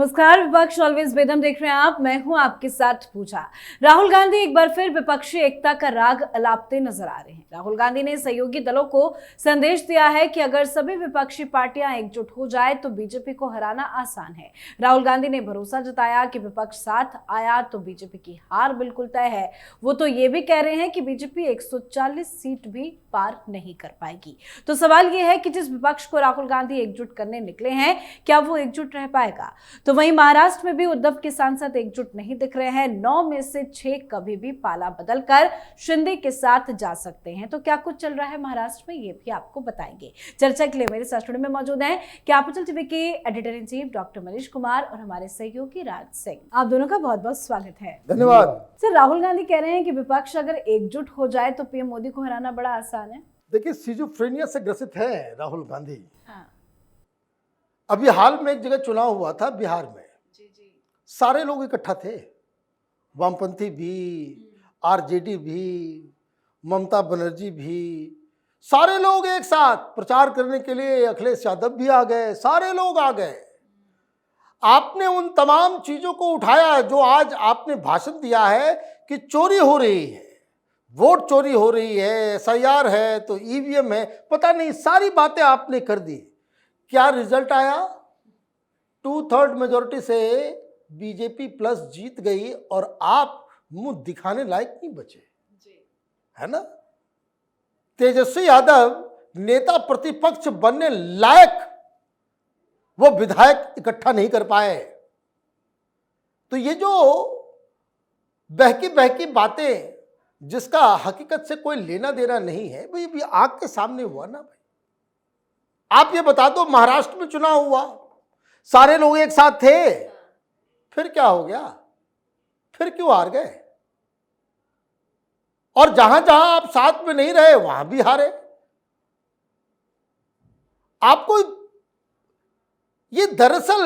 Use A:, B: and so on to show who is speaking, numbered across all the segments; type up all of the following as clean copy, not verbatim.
A: नमस्कार, विपक्ष ऑलवेज बेदम देख रहे हैं आप। मैं हूं आपके साथ पूजा। राहुल गांधी एक बार फिर विपक्षी एकता का राग अलापते नजर आ रहे हैं। राहुल गांधी ने सहयोगी दलों को संदेश दिया है कि अगर सभी विपक्षी पार्टियां एकजुट हो जाए तो बीजेपी को हराना आसान है। राहुल गांधी ने भरोसा जताया कि विपक्ष साथ आया तो बीजेपी की हार बिल्कुल तय है। वो तो ये भी कह रहे हैं कि बीजेपी 140 सीट भी पार नहीं कर पाएगी। तो सवाल ये है कि जिस विपक्ष को राहुल गांधी एकजुट करने निकले हैं, क्या वो एकजुट रह पाएगा? तो वहीं महाराष्ट्र में भी उद्धव के सांसद एकजुट नहीं दिख रहे हैं। 9 में से 6 कभी भी पाला बदलकर शिंदे के साथ जा सकते हैं। तो क्या कुछ चल रहा है महाराष्ट्र में, ये भी आपको बताएंगे। चर्चा के लिए मेरे साथ स्टूडियो में मौजूद हैं कैपिटल टीवी के editor in chief doctor Manish Kumar और हमारे सहयोगी राज सिंह। आप दोनों का बहुत बहुत स्वागत है।
B: धन्यवाद।
A: सर, राहुल गांधी कह रहे हैं कि विपक्ष अगर एकजुट हो जाए तो पीएम मोदी को हराना बड़ा आसान है।
B: देखिए, सिजोफ्रेनिया से ग्रसित है राहुल गांधी।
A: हाँ।
B: अभी हाल में एक जगह चुनाव हुआ था बिहार में।
A: जी।
B: सारे लोग इकट्ठा थे, वामपंथी भी, आरजेडी भी, ममता बनर्जी भी, सारे लोग एक साथ प्रचार करने के लिए। अखिलेश यादव भी आ गए, सारे लोग आ गए। आपने उन तमाम चीजों को उठाया जो आज आपने भाषण दिया है कि चोरी हो रही है, वोट चोरी हो रही है, एसआईआर है तो ईवीएम है, पता नहीं, सारी बातें आपने कर दी। क्या रिजल्ट आया? 2/3 मेजोरिटी से बीजेपी प्लस जीत गई और आप मुंह दिखाने लायक नहीं बचे, है ना? तेजस्वी यादव नेता प्रतिपक्ष बनने लायक वो विधायक इकट्ठा नहीं कर पाए। तो ये जो बहकी बहकी बातें जिसका हकीकत से कोई लेना देना नहीं है, भाई भी आग के सामने हुआ ना। भाई आप ये बता दो, महाराष्ट्र में चुनाव हुआ, सारे लोग एक साथ थे, फिर क्या हो गया? फिर क्यों हार गए? और जहां जहां आप साथ में नहीं रहे वहां भी हारे। आपको ये दरअसल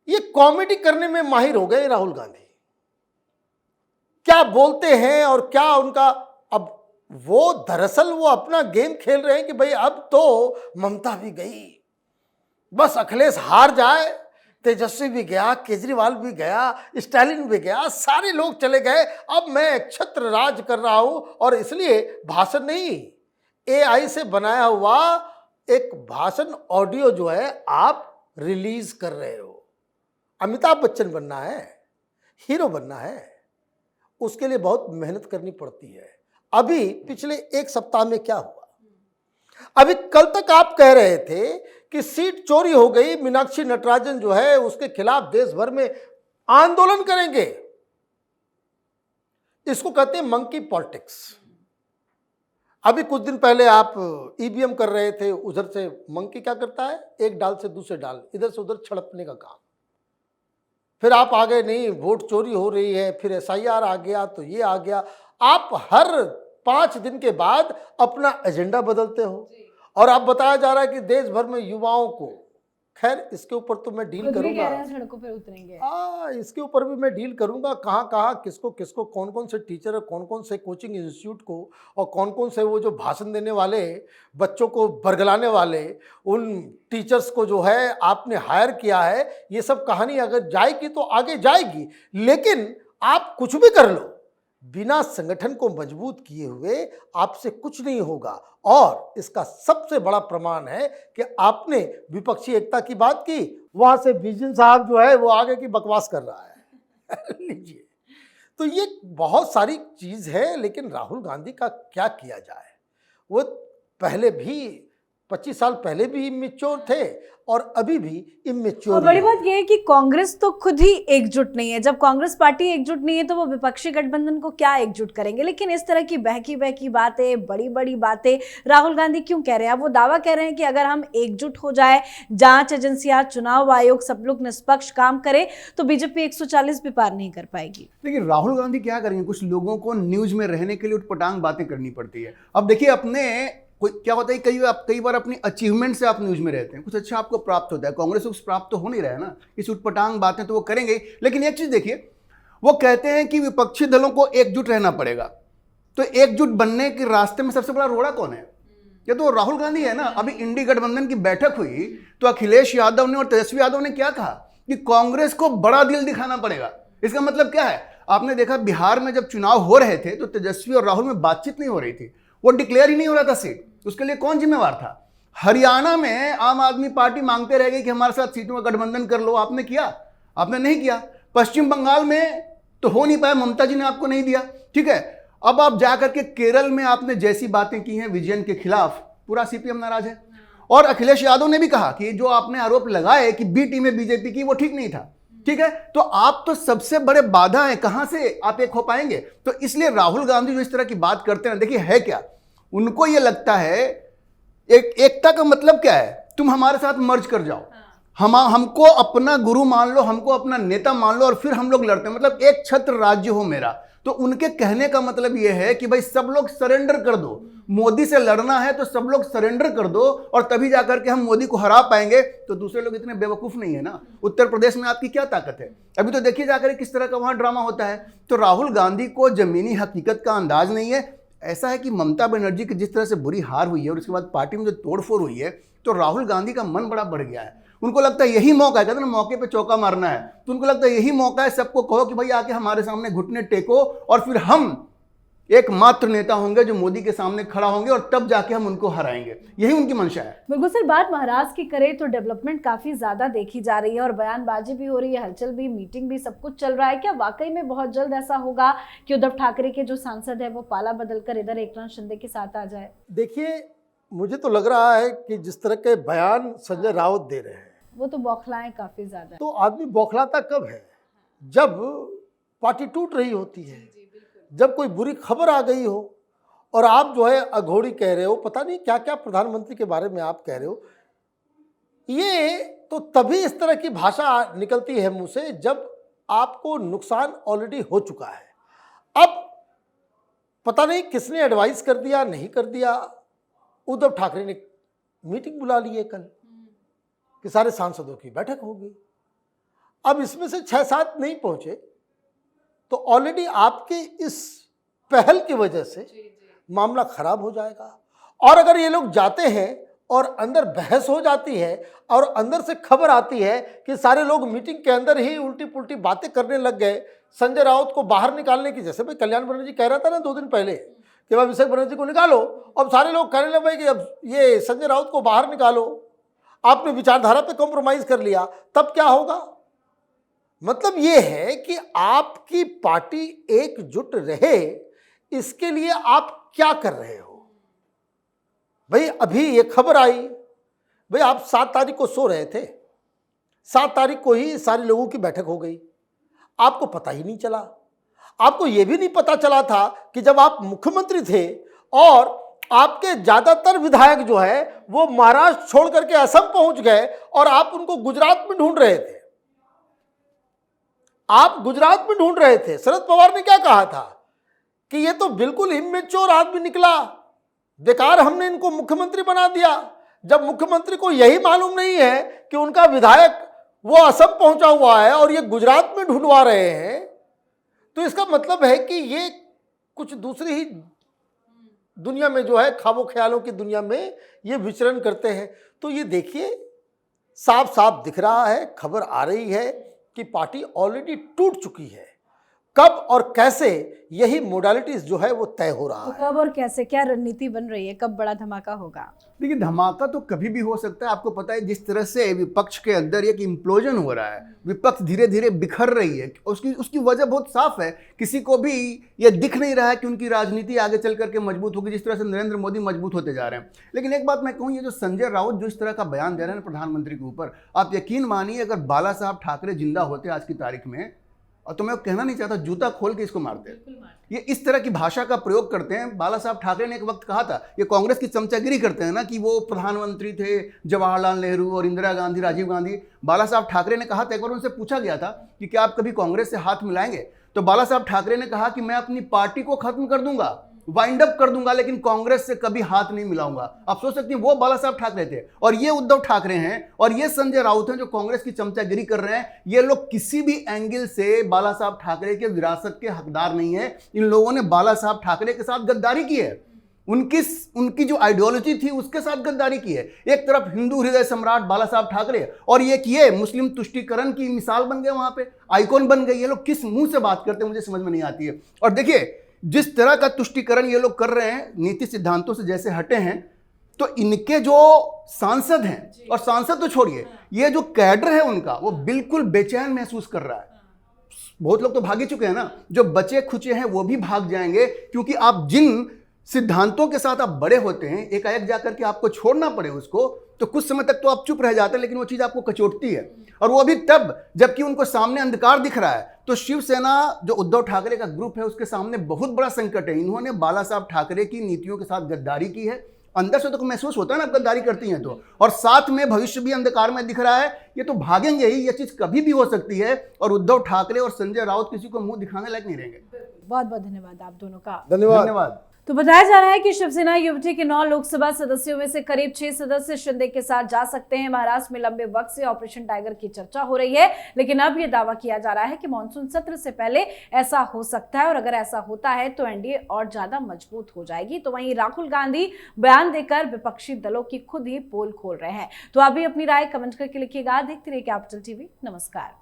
B: ये कॉमेडी करने में माहिर हो गए राहुल गांधी। क्या बोलते हैं और क्या उनका, अब वो दरअसल वो अपना गेम खेल रहे हैं कि भाई अब तो ममता भी गई, बस अखिलेश हार जाए, तेजस्वी भी गया, केजरीवाल भी गया, स्टालिन भी गया, सारे लोग चले गए, अब मैं छत्र राज कर रहा हूं। और इसलिए भाषण नहीं, एआई से बनाया हुआ एक भाषण ऑडियो जो है आप रिलीज कर रहे हो। अमिताभ बच्चन बनना है, हीरो बनना है, उसके लिए बहुत मेहनत करनी पड़ती है। अभी पिछले एक सप्ताह में क्या हुआ? अभी कल तक आप कह रहे थे कि सीट चोरी हो गई, मीनाक्षी नटराजन जो है उसके खिलाफ देश भर में आंदोलन करेंगे। इसको कहते हैं मंकी पॉलिटिक्स। अभी कुछ दिन पहले आप ईवीएम कर रहे थे, उधर से मंकी क्या करता है, एक डाल से दूसरे डाल, इधर से उधर छड़पने का काम। फिर आप आ गए, नहीं वोट चोरी हो रही है, फिर एसआईआर आ गया तो ये आ गया। आप हर 5 दिन के बाद अपना एजेंडा बदलते हो। और आप बताया जा रहा है कि देश भर में युवाओं को, खैर इसके ऊपर तो मैं डील करूंगा,
A: सड़कों पर उतरेंगे।
B: इसके ऊपर भी मैं डील करूंगा, कहाँ कहाँ किसको किसको, कौन कौन से टीचर, कौन कौन से कोचिंग इंस्टीट्यूट को, और कौन कौन से वो जो भाषण देने वाले, बच्चों को बरगलाने वाले उन टीचर्स को जो है आपने हायर किया है। ये सब कहानी अगर जाएगी तो आगे जाएगी, लेकिन आप कुछ भी कर लो, बिना संगठन को मजबूत किए हुए आपसे कुछ नहीं होगा। और इसका सबसे बड़ा प्रमाण है कि आपने विपक्षी एकता की बात की, वहां से बिजन साहब जो है वो आगे की बकवास कर रहा है। लीजिए, तो ये बहुत सारी चीज है। लेकिन राहुल गांधी का क्या किया जाए? वो पहले भी 25 साल पहले भी इमेच्योर थे और अभी भी इमेच्योर।
A: और बड़ी बात यह है कि कांग्रेस तो खुद ही एकजुट नहीं है। जब कांग्रेस पार्टी एकजुट नहीं है तो वो विपक्षी गठबंधन को क्या एकजुट करेंगे? लेकिन इस तरह की बहकी बहकी बातें, बड़ी बड़ी बातें राहुल गांधी क्यों कह रहे हैं? वो दावा कह रहे हैं कि अगर हम एकजुट हो जाए, जांच एजेंसियां, चुनाव आयोग, सब लोग निष्पक्ष काम करे तो बीजेपी 140 भी पार नहीं कर पाएगी।
C: लेकिन राहुल गांधी क्या करेंगे? कुछ लोगों को न्यूज में रहने के लिए उटपटांग बातें करनी पड़ती है। अब देखिए, अपने क्या होता है, कई बार अपनी अचीवमेंट से आप न्यूज में रहते हैं, कुछ अच्छा आपको प्राप्त होता है। कांग्रेस को कुछ प्राप्त तो हो नहीं रहा है ना, इस उटपटांग बातें तो वो करेंगे। लेकिन एक चीज देखिए, वो कहते हैं कि विपक्षी दलों को एकजुट रहना पड़ेगा। तो एकजुट बनने के रास्ते में सबसे बड़ा रोड़ा कौन है? ये तो राहुल गांधी है ना। अभी इंडी गठबंधन की बैठक हुई तो अखिलेश यादव ने और तेजस्वी यादव ने क्या कहा कि कांग्रेस को बड़ा दिल दिखाना पड़ेगा। इसका मतलब क्या है? आपने देखा बिहार में जब चुनाव हो रहे थे तो तेजस्वी और राहुल में बातचीत नहीं हो रही थी, वो डिक्लेयर ही नहीं हो रहा था सीट, उसके लिए कौन जिम्मेवार था? हरियाणा में आम आदमी पार्टी मांगते रह गई कि हमारे साथ सीटों का गठबंधन कर लो, आपने किया? आपने नहीं किया। पश्चिम बंगाल में तो हो नहीं पाया, ममता जी ने आपको नहीं दिया, ठीक है। अब आप जाकर के केरल में आपने जैसी बातें की हैं विजयन के खिलाफ, पूरा सीपीएम नाराज है। और अखिलेश यादव ने भी कहा कि जो आपने आरोप लगाए कि बी टीम में बीजेपी की, वो ठीक नहीं था, ठीक है। तो आप तो सबसे बड़े बाधा हैं, कहां से आप एक हो पाएंगे? तो इसलिए राहुल गांधी जो इस तरह की बात करते हैं, देखिए है क्या, उनको यह लगता है एकता का मतलब क्या है? तुम हमारे साथ मर्ज कर जाओ, हमको अपना गुरु मान लो, हमको अपना नेता मान लो और फिर हम लोग लड़ते हैं, मतलब एक छत्र राज्य हो मेरा। तो उनके कहने का मतलब यह है कि भाई सब लोग सरेंडर कर दो, मोदी से लड़ना है तो सब लोग सरेंडर कर दो और तभी जाकर के हम मोदी को हरा पाएंगे। तो दूसरे लोग इतने बेवकूफ नहीं है ना। उत्तर प्रदेश में आपकी क्या ताकत है? अभी तो देखिए जाकर किस तरह का वहां ड्रामा होता है। तो राहुल गांधी को जमीनी हकीकत का अंदाज नहीं है। ऐसा है कि ममता बनर्जी की जिस तरह से बुरी हार हुई है और उसके बाद पार्टी में जो तोड़फोड़ हुई है, तो राहुल गांधी का मन बड़ा बढ़ गया है। उनको लगता है यही मौका है, कहते हैं ना मौके पे चौका मारना है, तो उनको लगता है यही मौका है, सबको कहो कि भाई आके हमारे सामने घुटने टेको और फिर हम एकमात्र नेता होंगे जो मोदी के सामने खड़ा होंगे और तब जाके हम उनको हराएंगे। यही उनकी मंशा है।
A: बिल्कुल सर, बात महाराष्ट्र की करें तो डेवलपमेंट काफी ज्यादा देखी जा रही है और बयानबाजी भी हो रही है, हलचल भी, मीटिंग भी, सब कुछ चल रहा है। क्या वाकई में बहुत जल्द ऐसा होगा कि उद्धव ठाकरे के जो सांसद है वो पाला बदलकर इधर एकनाथ शिंदे के साथ आ जाए?
B: देखिए, मुझे तो लग रहा है कि जिस तरह के बयान संजय राउत दे रहे हैं,
A: वो तो बौखलाएं काफी ज्यादा।
B: तो आदमी बौखलाता कब है? जब पार्टी टूट रही होती है, जब कोई बुरी खबर आ गई हो और आप जो है अघोरी कह रहे हो, पता नहीं क्या क्या प्रधानमंत्री के बारे में आप कह रहे हो। ये तो तभी इस तरह की भाषा निकलती है मुंह से जब आपको नुकसान ऑलरेडी हो चुका है। अब पता नहीं किसने एडवाइस कर दिया, नहीं कर दिया। उद्धव ठाकरे ने मीटिंग बुला ली है कल कि सारे सांसदों की बैठक होगी। अब इसमें से 6-7 नहीं पहुंचे तो ऑलरेडी आपके इस पहल की वजह से मामला खराब हो जाएगा। और अगर ये लोग जाते हैं और अंदर बहस हो जाती है और अंदर से खबर आती है कि सारे लोग मीटिंग के अंदर ही उल्टी पुल्टी बातें करने लग गए, संजय राउत को बाहर निकालने की, जैसे भाई कल्याण बनर्जी कह रहा था ना 2 दिन पहले कि भाई अभिषेक बनर्जी को निकालो, अब सारे लोग कहने लगे कि अब ये संजय राउत को बाहर निकालो, आपने विचारधारा पे कॉम्प्रोमाइज कर लिया, तब क्या होगा? मतलब ये है कि आपकी पार्टी एकजुट रहे, इसके लिए आप क्या कर रहे हो? भाई अभी ये खबर आई, भाई आप 7 तारीख को सो रहे थे, 7 तारीख को ही सारे लोगों की बैठक हो गई, आपको पता ही नहीं चला। आपको ये भी नहीं पता चला था कि जब आप मुख्यमंत्री थे और आपके ज्यादातर विधायक जो है वो महाराष्ट्र छोड़ करके असम पहुंच गए और आप उनको गुजरात में ढूंढ रहे थे। आप गुजरात में ढूंढ रहे थे। शरद पवार ने क्या कहा था कि ये तो बिल्कुल इमेच्योर आदमी निकला, बेकार हमने इनको मुख्यमंत्री बना दिया। जब मुख्यमंत्री को यही मालूम नहीं है कि उनका विधायक वो असम पहुंचा हुआ है और ये गुजरात में ढूंढवा रहे हैं, तो इसका मतलब है कि ये कुछ दूसरी ही दुनिया में जो है, ख्वाबों ख्यालों की दुनिया में ये विचरण करते हैं। तो ये देखिए साफ साफ दिख रहा है, खबर आ रही है कि पार्टी ऑलरेडी टूट चुकी है। कब और कैसे, यही मोडालिटीज जो है वो तय हो रहा है।
A: कब और कैसे, क्या रणनीति बन रही है, कब बड़ा धमाका होगा?
C: देखिए धमाका तो कभी भी हो सकता है। आपको पता है जिस तरह से विपक्ष के अंदर एक इम्प्लोजन हो रहा है, विपक्ष धीरे धीरे बिखर रही है, उसकी वजह बहुत साफ है। किसी को भी ये दिख नहीं रहा है कि उनकी राजनीति आगे चल करके मजबूत होगी, जिस तरह से नरेंद्र मोदी मजबूत होते जा रहे हैं। लेकिन एक बात मैं कहूँ, ये जो संजय राउत जो इस तरह का बयान दे रहे हैं प्रधानमंत्री के ऊपर, आप यकीन मानिए अगर बाला साहब ठाकरे जिंदा होते आज की तारीख में, और तो मैं कहना नहीं चाहता, जूता खोल के इसको मारते हैं। ये इस तरह की भाषा का प्रयोग करते हैं। बाला साहब ठाकरे ने एक वक्त कहा था, ये कांग्रेस की चमचागिरी करते हैं ना कि वो प्रधानमंत्री थे जवाहरलाल नेहरू और इंदिरा गांधी, राजीव गांधी। बाला साहब ठाकरे ने कहा था, एक बार उनसे पूछा गया था कि क्या आप कभी कांग्रेस से हाथ मिलाएंगे, तो बाला साहब ठाकरे ने कहा कि मैं अपनी पार्टी को खत्म कर दूंगा, वाइंड अप कर दूंगा, लेकिन कांग्रेस से कभी हाथ नहीं मिलाऊंगा। आप सोच सकते हैं वो बाला साहब ठाकरे थे और ये उद्धव ठाकरे हैं और ये संजय राउत हैं जो कांग्रेस की चमचागिरी कर रहे हैं। ये लोग किसी भी एंगल से बाला साहब ठाकरे के विरासत के हकदार नहीं है। इन लोगों ने बाला साहब ठाकरे के साथ गद्दारी की है। उनकी जो आइडियोलॉजी थी उसके साथ गद्दारी की है। एक तरफ हिंदू हृदय सम्राट बाला साहब ठाकरे और ये मुस्लिम तुष्टीकरण की मिसाल बन गए, वहां पे आइकॉन बन गई। ये लोग किस मुंह से बात करते हैं मुझे समझ में नहीं आती है। और देखिए जिस तरह का तुष्टीकरण ये लोग कर रहे हैं, नीति सिद्धांतों से जैसे हटे हैं, तो इनके जो सांसद हैं, और सांसद तो छोड़िए, ये जो कैडर है उनका, वो बिल्कुल बेचैन महसूस कर रहा है। बहुत लोग तो भाग ही चुके हैं ना, जो बचे खुचे हैं वो भी भाग जाएंगे, क्योंकि आप जिन सिद्धांतों के साथ आप बड़े होते हैं, एकाएक जाकर के आपको छोड़ना पड़े उसको, तो कुछ समय तक तो आप चुप रह जाते हैं, लेकिन वो चीज आपको कचोटती है। और वो अभी तब जबकि उनको सामने अंधकार दिख रहा है। तो शिवसेना जो उद्धव ठाकरे का ग्रुप है उसके सामने बहुत बड़ा संकट है। इन्होंने बाला साहब ठाकरे की नीतियों के साथ गद्दारी की है। अंदर से तो महसूस होता है ना, गद्दारी करती हैं तो, और साथ में भविष्य भी अंधकार में दिख रहा है। ये तो भागेंगे ही, ये चीज कभी भी हो सकती है। और उद्धव ठाकरे और संजय राउत किसी को मुंह दिखाने लायक नहीं रहेंगे।
A: बहुत बहुत धन्यवाद आप दोनों का।
C: धन्यवाद।
A: तो बताया जा रहा है कि शिवसेना युवती के 9 लोकसभा सदस्यों में से करीब 6 सदस्य शिंदे के साथ जा सकते हैं। महाराष्ट्र में लंबे वक्त से ऑपरेशन टाइगर की चर्चा हो रही है, लेकिन अब यह दावा किया जा रहा है कि मानसून सत्र से पहले ऐसा हो सकता है, और अगर ऐसा होता है तो एनडीए और ज्यादा मजबूत हो जाएगी। तो वहीं राहुल गांधी बयान देकर विपक्षी दलों की खुद ही पोल खोल रहे हैं। तो आप भी अपनी राय कमेंट करके लिखिएगा। देखते रहिए कैपिटल टीवी। नमस्कार।